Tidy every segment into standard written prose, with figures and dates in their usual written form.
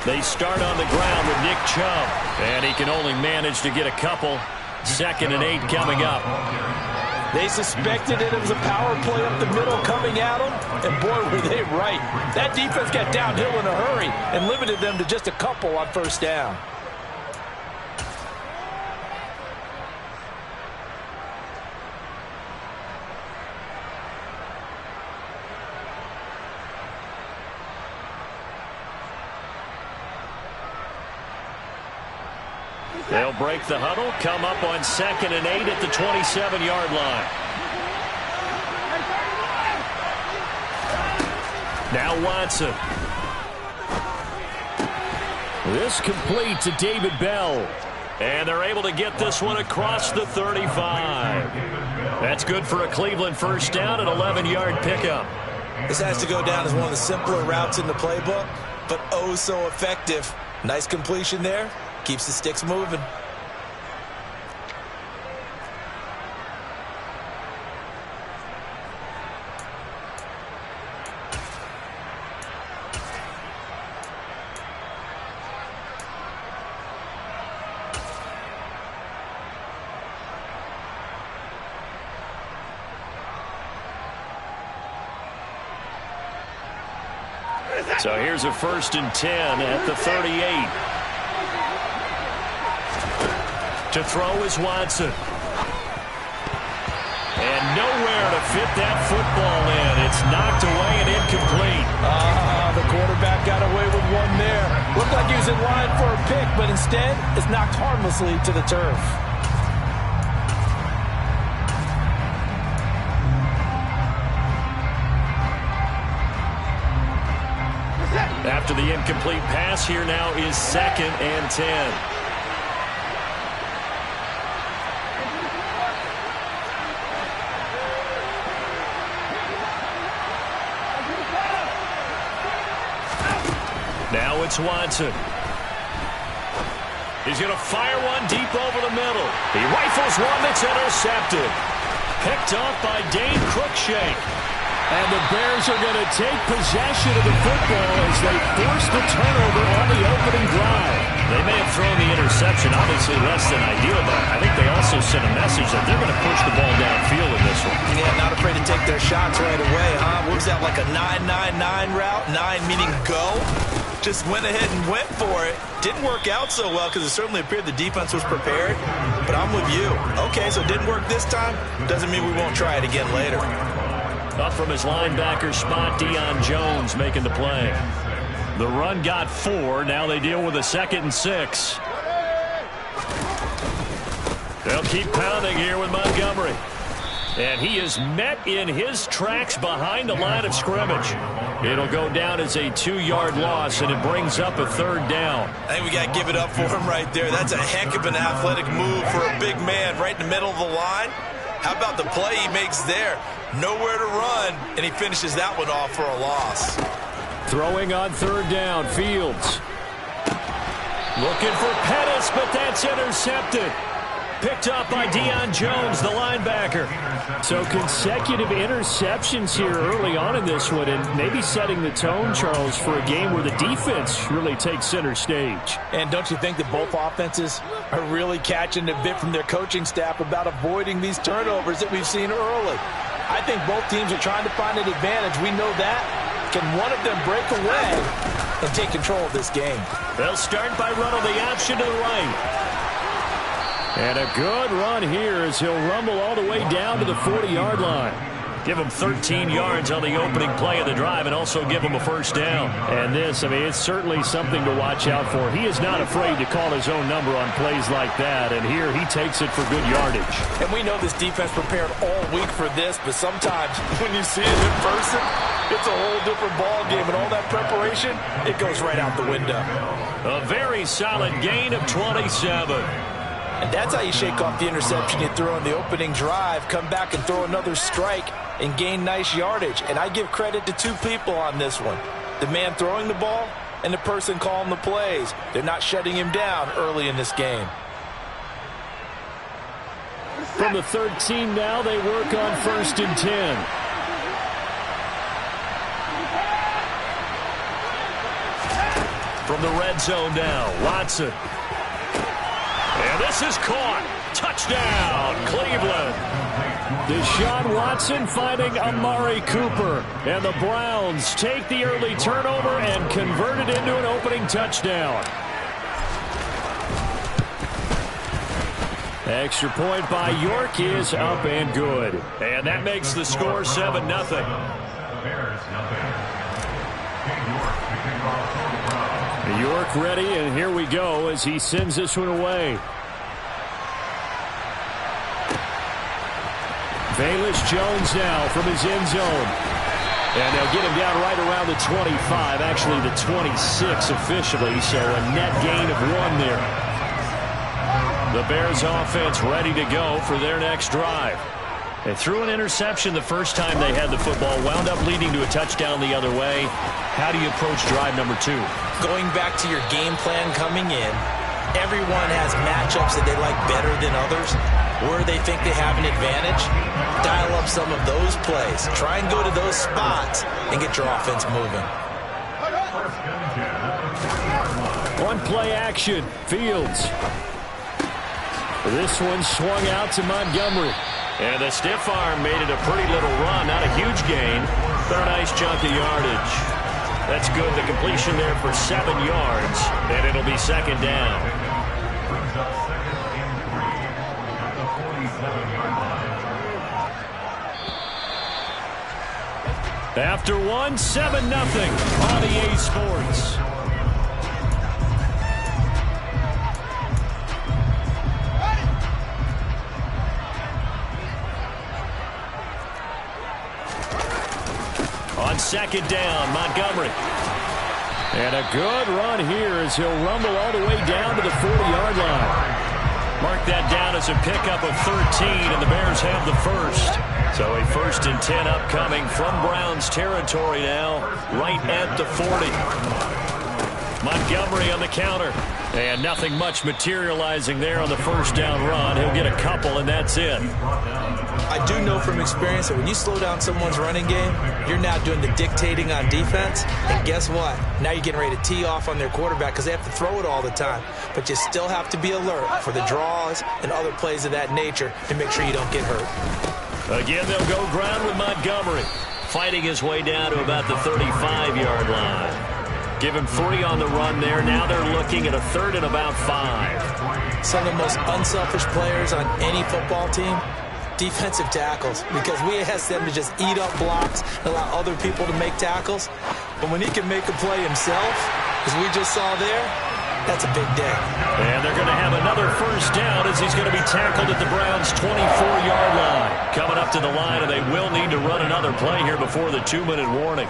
They start on the ground with Nick Chubb, and he can only manage to get a couple. 2nd and 8 coming up. They suspected it was a power play up the middle coming at them, and boy, were they right. That defense got downhill in a hurry and limited them to just a couple on 1st down. They'll break the huddle, come up on 2nd and 8 at the 27-yard line. Now Watson. This complete to David Bell. And they're able to get this one across the 35. That's good for a Cleveland 1st down, an 11-yard pickup. This has to go down as one of the simpler routes in the playbook, but oh so effective. Nice completion there. Keeps the sticks moving. So here's a 1st and 10 at the 38. To throw is Watson. And nowhere to fit that football in. It's knocked away and incomplete. The quarterback got away with one there. Looked like he was in line for a pick, but instead it's knocked harmlessly to the turf. After the incomplete pass, here now is 2nd and 10. Now it's Watson. He's going to fire one deep over the middle. He rifles one that's intercepted. Picked off by Dane Cruikshank. And the Bears are going to take possession of the football as they force the turnover on the opening drive. They may have thrown the interception, obviously less than ideal, but I think they also sent a message that they're going to push the ball downfield in this one. Yeah, not afraid to take their shots right away, huh? What was that, like a 9-9-9 route? 9 meaning go? Just went ahead and went for it. Didn't work out so well because it certainly appeared the defense was prepared. But I'm with you. Okay, so it didn't work this time. Doesn't mean we won't try it again later. Up from his linebacker spot, Deion Jones making the play. The run got 4. Now they deal with a 2nd and 6. They'll keep pounding here with Montgomery. And he is met in his tracks behind the line of scrimmage. It'll go down as a 2-yard loss, and it brings up a 3rd down. I think we got to give it up for him right there. That's a heck of an athletic move for a big man right in the middle of the line. How about the play he makes there? Nowhere to run, and he finishes that one off for a loss. Throwing on 3rd down, Fields. Looking for Pettis, but that's intercepted. Picked up by Deion Jones, the linebacker. So consecutive interceptions here early on in this one, and maybe setting the tone, Charles, for a game where the defense really takes center stage. And don't you think that both offenses are really catching a bit from their coaching staff about avoiding these turnovers that we've seen early? I think both teams are trying to find an advantage. We know that. Can one of them break away and take control of this game? They'll start by running the option to the right. And a good run here as he'll rumble all the way down to the 40-yard line. Give him 13 yards on the opening play of the drive and also give him a 1st down. And this, I mean, it's certainly something to watch out for. He is not afraid to call his own number on plays like that. And here he takes it for good yardage. And we know this defense prepared all week for this, but sometimes when you see it in person, it's a whole different ball game. And all that preparation, it goes right out the window. A very solid gain of 27. And that's how you shake off the interception you threw on the opening drive, come back and throw another strike and gain nice yardage. And I give credit to 2 people on this one. The man throwing the ball and the person calling the plays. They're not shutting him down early in this game. From the 13 now, they work on 1st and 10. From the red zone now, Watson. And this is caught. Touchdown, Cleveland. Deshaun Watson finding Amari Cooper. And the Browns take the early turnover and convert it into an opening touchdown. Extra point by York is up and good. And that makes the score 7-0. York ready, and here we go as he sends this one away. Velus Jones now from his end zone. And they'll get him down right around the 25, actually the 26 officially, so a net gain of 1 there. The Bears offense ready to go for their next drive. They threw an interception the first time they had the football, wound up leading to a touchdown the other way. How do you approach drive number 2? Going back to your game plan coming in, everyone has matchups that they like better than others, where they think they have an advantage. Dial up some of those plays. Try and go to those spots and get your offense moving. On play action, Fields. This one swung out to Montgomery. And the stiff arm made it a pretty little run. Not a huge gain, but a nice chunk of yardage. That's good. The completion there for 7 yards, and it'll be second down. After 1, 7-0 on EA Sports. On second down, Montgomery. And a good run here as he'll rumble all the way down to the 40-yard line. Mark that down as a pickup of 13, and the Bears have the first. So a 1st and 10 upcoming from Browns territory now, right at the 40. Montgomery on the counter. And nothing much materializing there on the first down run. He'll get a couple, and that's it. I do know from experience that when you slow down someone's running game, you're now doing the dictating on defense. And guess what? Now you're getting ready to tee off on their quarterback because they have to throw it all the time. But you still have to be alert for the draws and other plays of that nature to make sure you don't get hurt. Again, they'll go ground with Montgomery, fighting his way down to about the 35-yard line. Give him 3 on the run there. Now they're looking at a 3rd and about 5. Some of the most unselfish players on any football team, defensive tackles, because we ask them to just eat up blocks and allow other people to make tackles. But when he can make a play himself, as we just saw there, that's a big day. And they're going to have another first down as he's going to be tackled at the Browns' 24-yard line. Coming up to the line, and they will need to run another play here before the 2-minute warning.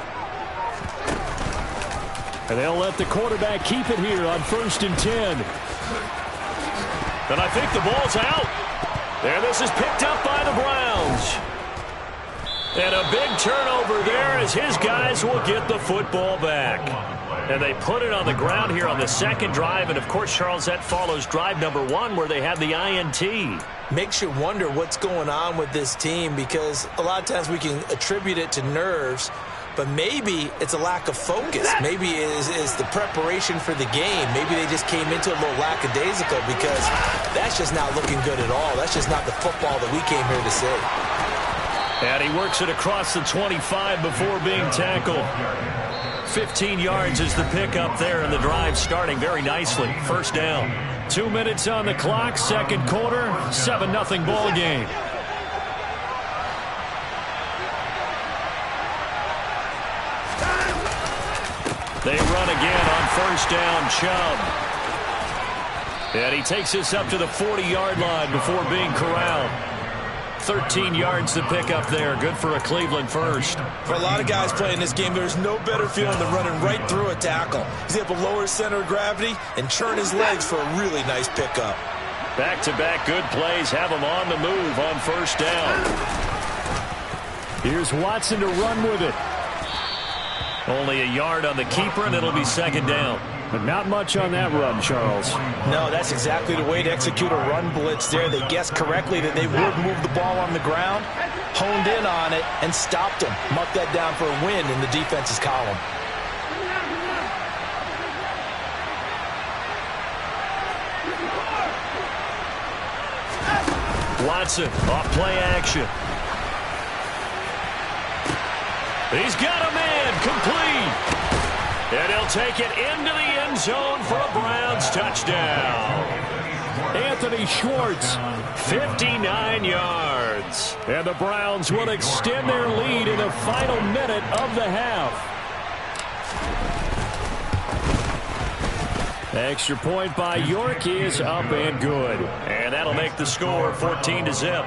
And they'll let the quarterback keep it here on 1st and 10. And I think the ball's out. And this is picked up by the Browns. And a big turnover there as his guys will get the football back. And they put it on the ground here on the second drive. And, of course, Charles, that follows drive number 1 where they had the INT. Makes you wonder what's going on with this team because a lot of times we can attribute it to nerves. But maybe it's a lack of focus. Maybe it is the preparation for the game. Maybe they just came into it a little lackadaisical because that's just not looking good at all. That's just not the football that we came here to see. And he works it across the 25 before being tackled. 15 yards is the pickup there, and the drive starting very nicely. First down. 2 minutes on the clock, second quarter, 7-0 ball game. They run again on first down, Chubb. And he takes this up to the 40-yard line before being corralled. 13 yards to pick up there. Good for a Cleveland first. For a lot of guys playing this game, there's no better feeling than running right through a tackle. He's able to lower his center of gravity and churn his legs for a really nice pickup. Back-to-back good plays have him on the move on first down. Here's Watson to run with it. Only a yard on the keeper, and it'll be second down. But not much on that run, Charles. No, that's exactly the way to execute a run blitz there. They guessed correctly that they would move the ball on the ground, honed in on it, and stopped him. Mark that down for a win in the defense's column. Watson off play action. He's got a man complete. And he'll take it into the end zone for a Browns touchdown. Anthony Schwartz, 59 yards. And the Browns will extend their lead in the final minute of the half. Extra point by York is up and good. And that'll make the score 14-0.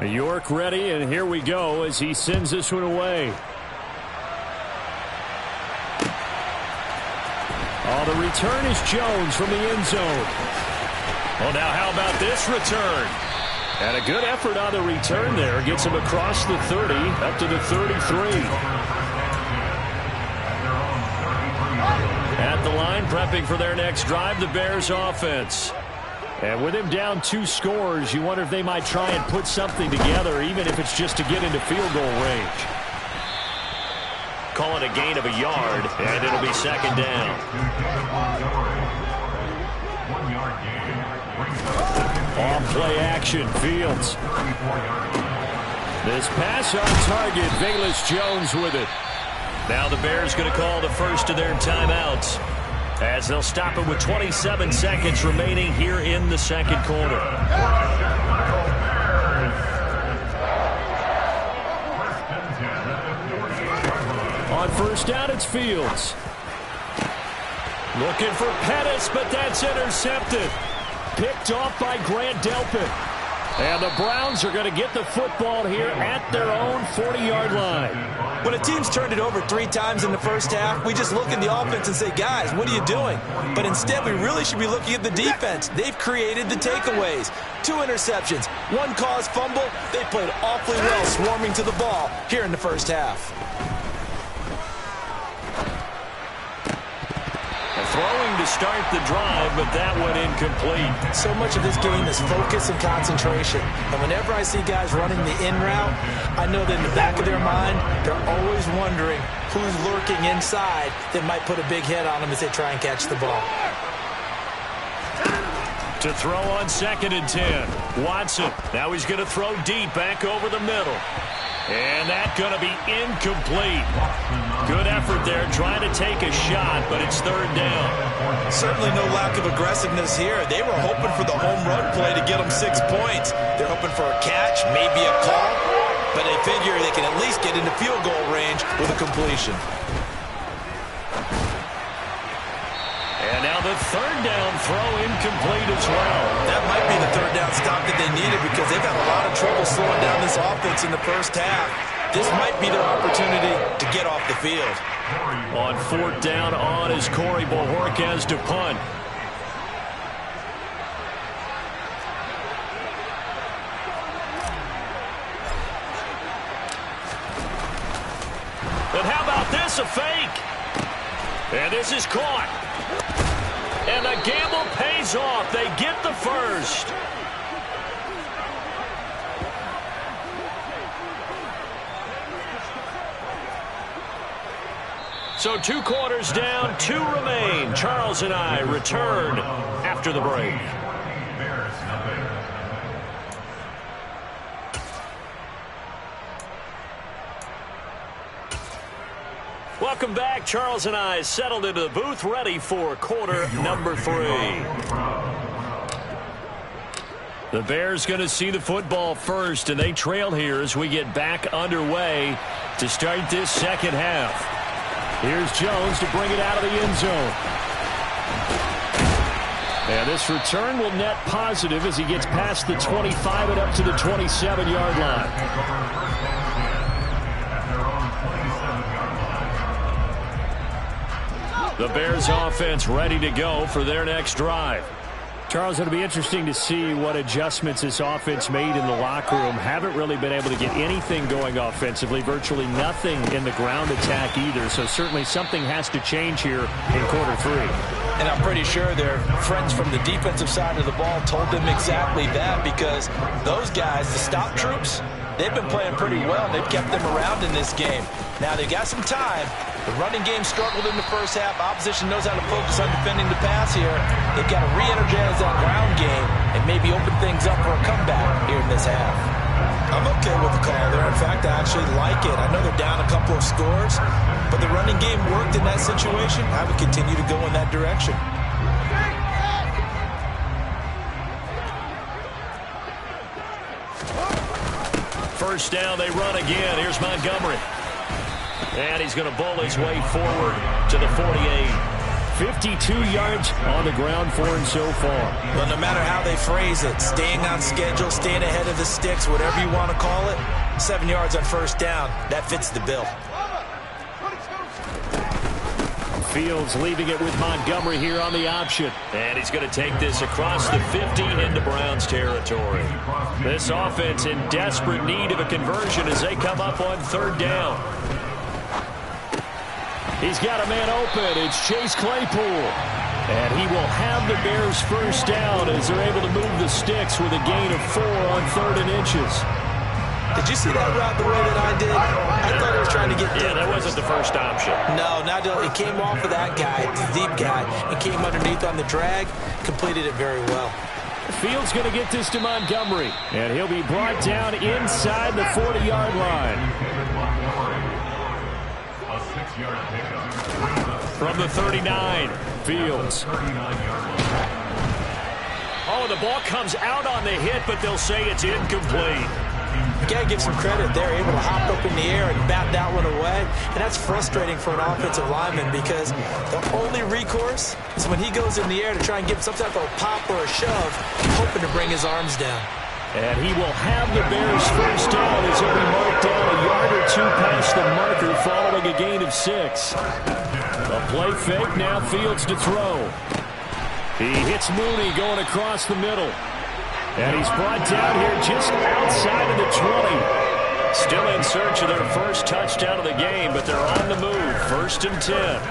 York ready, and here we go as he sends this one away. Oh, the return is Jones from the end zone. Well, now how about this return? And a good effort on the return there. Gets him across the 30, up to the 33. At the line, prepping for their next drive, the Bears offense. And with him down 2 scores, you wonder if they might try and put something together, even if it's just to get into field goal range. Call it a gain of a yard, and it'll be second down. On play action, Fields. This pass on target, Velus Jones with it. Now the Bears going to call the first of their timeouts, as they'll stop it with 27 seconds remaining here in the second quarter. On first down, it's Fields. Looking for Pettis, but that's intercepted. Picked off by Grant Delpit. And the Browns are going to get the football here at their own 40-yard line. When a team's turned it over 3 times in the first half, we just look at the offense and say, guys, what are you doing? But instead, we really should be looking at the defense. They've created the takeaways. 2 interceptions, 1 caused fumble. They played awfully well swarming to the ball here in the first half. Throwing to start the drive, but that one incomplete. So much of this game is focus and concentration. And whenever I see guys running the in route, I know that in the back of their mind, they're always wondering who's lurking inside that might put a big hit on them as they try and catch the ball. To throw on 2nd and 10. Watson. Now he's going to throw deep back over the middle. And that's going to be incomplete. Good effort there trying to take a shot, but it's 3rd down. Certainly no lack of aggressiveness here. They were hoping for the home run play to get them 6 points. They're hoping for a catch, maybe a call, but they figure they can at least get into field goal range with a completion. And now the 3rd down throw incomplete as well. That might be the 3rd down stop that they needed because they've had a lot of trouble slowing down this offense in the first half. This might be their opportunity to get off the field. On 4th down on is Corey Bojorquez to punt. And how about this, a fake? And this is caught. And the gamble pays off. They get the first. So 2 quarters down, 2 remain. Charles and I return after the break. Welcome back. Charles and I settled into the booth, ready for quarter number 3. The Bears going to see the football first, and they trail here as we get back underway to start this second half. Here's Jones to bring it out of the end zone. And this return will net positive as he gets past the 25 and up to the 27-yard line. The Bears offense ready to go for their next drive. Charles, it'll be interesting to see what adjustments this offense made in the locker room. Haven't really been able to get anything going offensively, virtually nothing in the ground attack either. So certainly something has to change here in quarter 3. And I'm pretty sure their friends from the defensive side of the ball told them exactly that, because those guys, the stop troops, they've been playing pretty well. They've kept them around in this game. Now they've got some time, The running game struggled in the first half. Opposition knows how to focus on defending the pass here. They've got to re-energize that ground game and maybe open things up for a comeback here in this half. I'm okay with the call there. In fact, I actually like it. I know they're down a couple of scores, but the running game worked in that situation. I would continue to go in that direction. First down, they run again. Here's Montgomery. And he's going to bowl his way forward to the 48. 52 yards on the ground for him so far. Well, no matter how they phrase it, staying on schedule, staying ahead of the sticks, whatever you want to call it, 7 yards on first down, that fits the bill. Fields leaving it with Montgomery here on the option. And he's going to take this across the 50 into Browns territory. This offense in desperate need of a conversion as they come up on third down. He's got a man open. It's Chase Claypool. And he will have the Bears first down as they're able to move the sticks with a gain of 4 on 3rd and inches. Did you see that route the way that I did? I thought he was trying to get... Yeah, that wasn't the first option. No, not it came off of that guy, the deep guy, and came underneath on the drag, completed it very well. Fields going to get this to Montgomery, and he'll be brought down inside the 40-yard line. From the 39, Fields. Oh, the ball comes out on the hit, but they'll say it's incomplete. You got to give some credit. They're able to hop up in the air and bat that one away. And that's frustrating for an offensive lineman because the only recourse is when he goes in the air to try and give some type of a pop or a shove, hoping to bring his arms down. And he will have the Bears first down as he'll be marked down a yard or 2 past the marker following a gain of 6. A play fake, now Fields to throw. He hits Mooney going across the middle. And he's brought down here just outside of the 20. Still in search of their first touchdown of the game, but they're on the move. 1st and 10.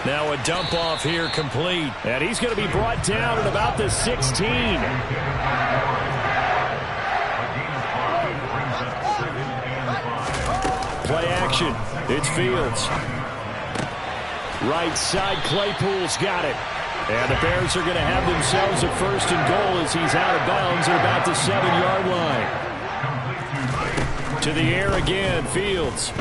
Now a dump off here complete. And he's going to be brought down at about the 16. Play action. It's Fields. Right side, Claypool's got it. And the Bears are going to have themselves a 1st and goal as he's out of bounds at about the 7-yard line. To the air again, Fields.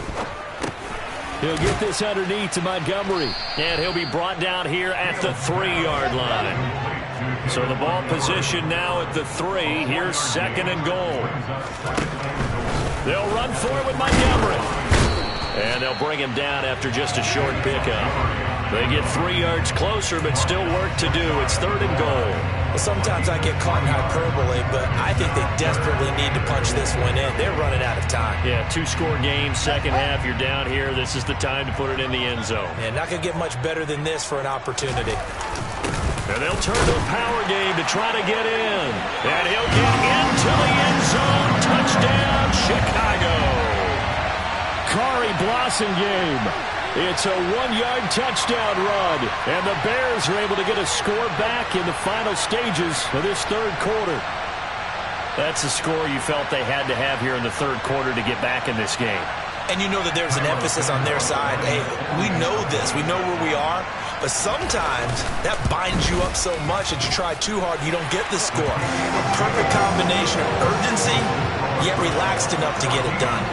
He'll get this underneath to Montgomery. And he'll be brought down here at the 3-yard line. So the ball position now at the 3. Here's 2nd and goal. They'll run for it with Montgomery. And they'll bring him down after just a short pickup. They get 3 yards closer, but still work to do. It's 3rd and goal. Well, sometimes I get caught in hyperbole, but I think they desperately need to punch this one in. They're running out of time. Yeah, 2-score game, second half, you're down here. This is the time to put it in the end zone. Yeah, not going to get much better than this for an opportunity. And they'll turn to a power game to try to get in. And he'll get into the end zone. Touchdown, Chicago. Kari Blasingame. It's a 1-yard touchdown run, and the Bears are able to get a score back in the final stages of this 3rd quarter. That's a score you felt they had to have here in the 3rd quarter to get back in this game. And you know that there's an emphasis on their side. Hey, we know this. We know where we are. But sometimes that binds you up so much that you try too hard, you don't get the score. A perfect combination of urgency, yet relaxed enough to get it done.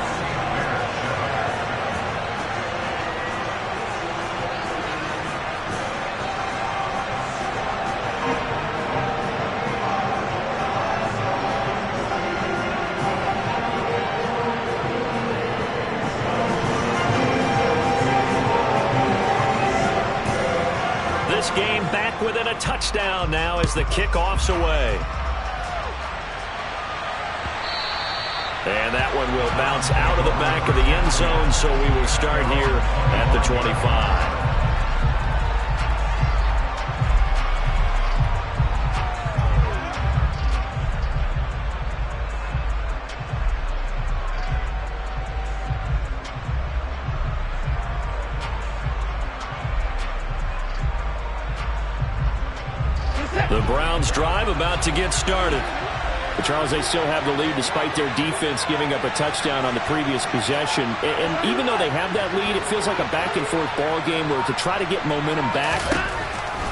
Game back within a touchdown now as the kickoff's away. And that one will bounce out of the back of the end zone, so we will start here at the 25. The Browns drive about to get started. But Charles, they still have the lead despite their defense giving up a touchdown on the previous possession. And even though they have that lead, it feels like a back-and-forth ball game where to try to get momentum back,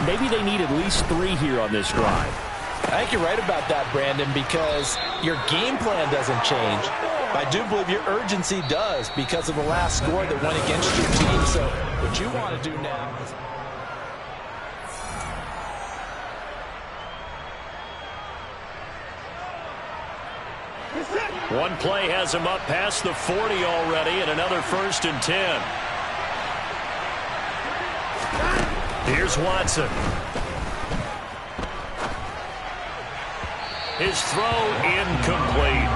maybe they need at least 3 here on this drive. I think you're right about that, Brandon, because your game plan doesn't change. I do believe your urgency does because of the last score that went against your team. So what you want to do now is... One play has him up past the 40 already, and another 1st and 10. Here's Watson. His throw incomplete.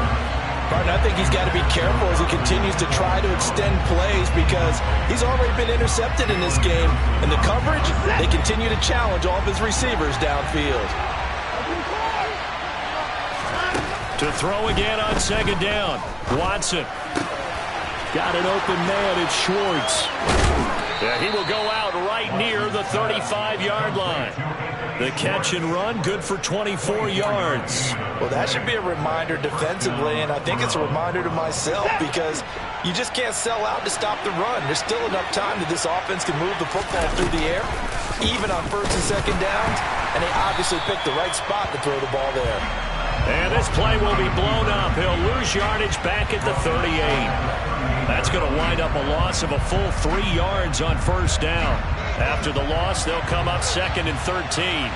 Martin, I think he's got to be careful as he continues to try to extend plays because he's already been intercepted in this game. And the coverage, they continue to challenge all of his receivers downfield. To throw again on 2nd down. Watson. Got an open man. It's Schwartz. Yeah, he will go out right near the 35-yard line. The catch and run, good for 24 yards. Well, that should be a reminder defensively, and I think it's a reminder to myself because you just can't sell out to stop the run. There's still enough time that this offense can move the football through the air, even on 1st and 2nd downs, and they obviously picked the right spot to throw the ball there. And this play will be blown up. He'll lose yardage back at the 38. That's going to wind up a loss of a full 3 yards on 1st down. After the loss, they'll come up 2nd and 13.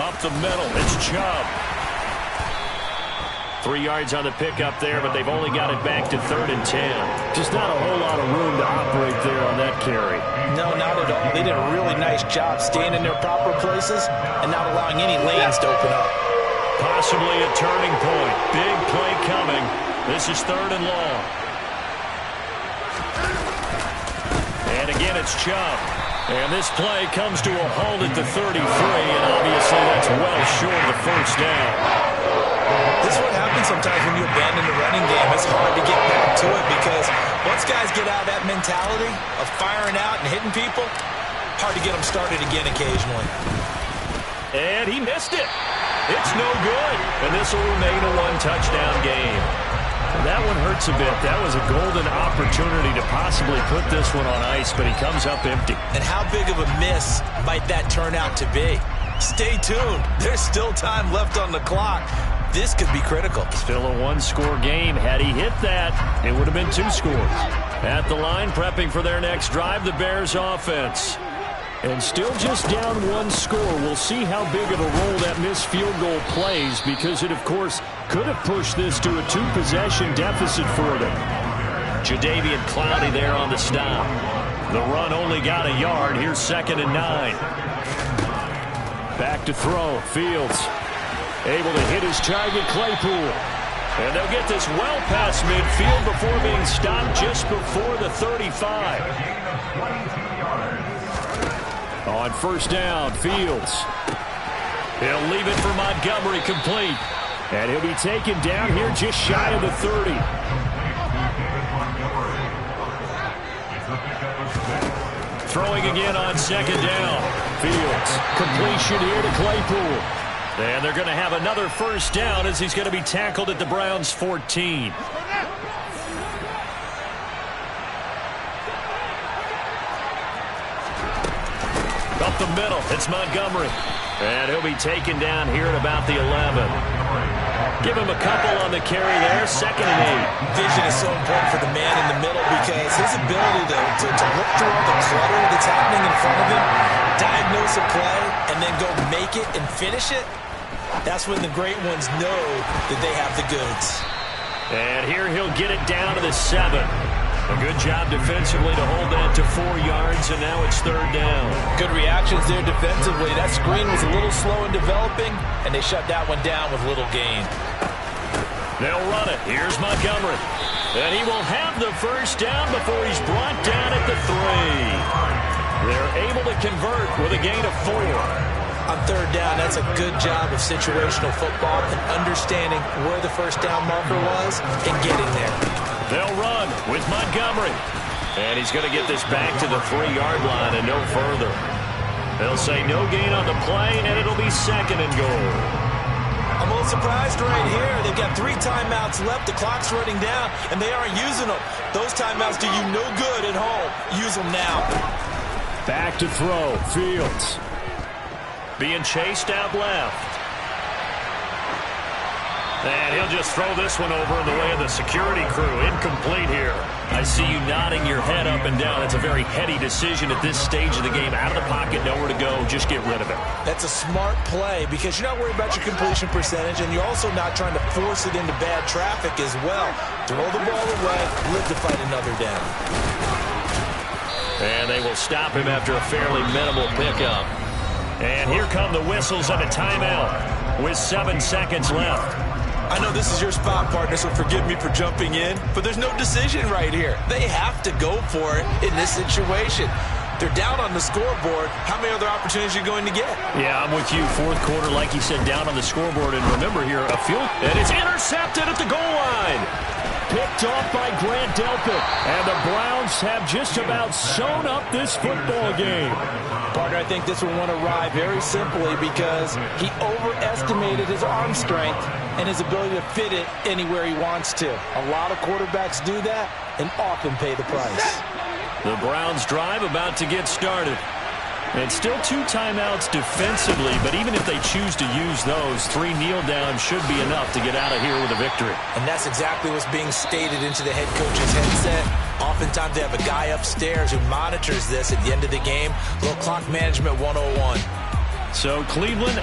Up the middle, it's Chubb. 3 yards on the pickup there, but they've only got it back to 3rd and 10. Just not a whole lot of room to operate there on that carry. No, not at all. They did a really nice job staying in their proper places and not allowing any lanes to open up. Possibly a turning point. Big play coming. This is 3rd and long. And again, it's Chubb. And this play comes to a halt at the 33, and obviously that's well short of the 1st down. This is what happens sometimes when you abandon the running game. It's hard to get back to it because once guys get out of that mentality of firing out and hitting people, hard to get them started again occasionally. And he missed it. It's no good. And this will remain a 1-touchdown game. That one hurts a bit. That was a golden opportunity to possibly put this one on ice, but he comes up empty. And how big of a miss might that turn out to be? Stay tuned. There's still time left on the clock. This could be critical. Still a 1-score game. Had he hit that, it would have been 2 scores. At the line, prepping for their next drive, the Bears offense. And still just down 1 score. We'll see how big of a role that missed field goal plays because it, of course, could have pushed this to a 2-possession deficit for them. Jadeveon Clowney there on the stop. The run only got a yard. Here's 2nd and 9. Back to throw. Fields able to hit his target, Claypool. And they'll get this well past midfield before being stopped just before the 35. On 1st down, Fields. He'll leave it for Montgomery complete. And he'll be taken down here just shy of the 30. Throwing again on 2nd down. Fields. Completion here to Claypool. And they're going to have another 1st down as he's going to be tackled at the Browns' 14. Up the middle, it's Montgomery. And he'll be taken down here at about the 11. Give him a couple on the carry there, 2nd and 8. Vision is so important for the man in the middle because his ability to look through all the clutter that's happening in front of him, diagnose a play, and then go make it and finish it, that's when the great ones know that they have the goods. And here he'll get it down to the 7. A good job defensively to hold that to 4 yards, and now it's 3rd down. Good reactions there defensively. That screen was a little slow in developing, and they shut that one down with little gain. They'll run it. Here's Montgomery. And he will have the 1st down before he's brought down at the 3. They're able to convert with a gain of 4. On 3rd down, that's a good job of situational football and understanding where the 1st down marker was and getting there. They'll run with Montgomery. And he's going to get this back to the 3-yard line and no further. They'll say no gain on the play, and it'll be 2nd and goal. I'm a little surprised right here. They've got 3 timeouts left. The clock's running down, and they aren't using them. Those timeouts do you no good at home. Use them now. Back to throw. Fields. Being chased out left. And he'll just throw this one over in the way of the security crew. Incomplete here. I see you nodding your head up and down. It's a very heady decision at this stage of the game. Out of the pocket, nowhere to go. Just get rid of it. That's a smart play because you're not worried about your completion percentage, and you're also not trying to force it into bad traffic as well. Throw the ball away, live to fight another down. And they will stop him after a fairly minimal pickup. And here come the whistles and a timeout with 7 seconds left. I know this is your spot, partner, so forgive me for jumping in, but there's no decision right here. They have to go for it in this situation. They're down on the scoreboard. How many other opportunities are you going to get? Yeah, I'm with you. 4th quarter, like you said, down on the scoreboard. And remember here, a field, and it's intercepted at the goal line. Picked off by Grant Delpit. And the Browns have just about sewn up this football game. Partner, I think this one won't arrive very simply because he overestimated his arm strength and his ability to fit it anywhere he wants to. A lot of quarterbacks do that and often pay the price. The Browns drive about to get started. And still 2 timeouts defensively, but even if they choose to use those, 3 kneel downs should be enough to get out of here with a victory. And that's exactly what's being stated into the head coach's headset. Oftentimes they have a guy upstairs who monitors this at the end of the game. Little clock management 101. So Cleveland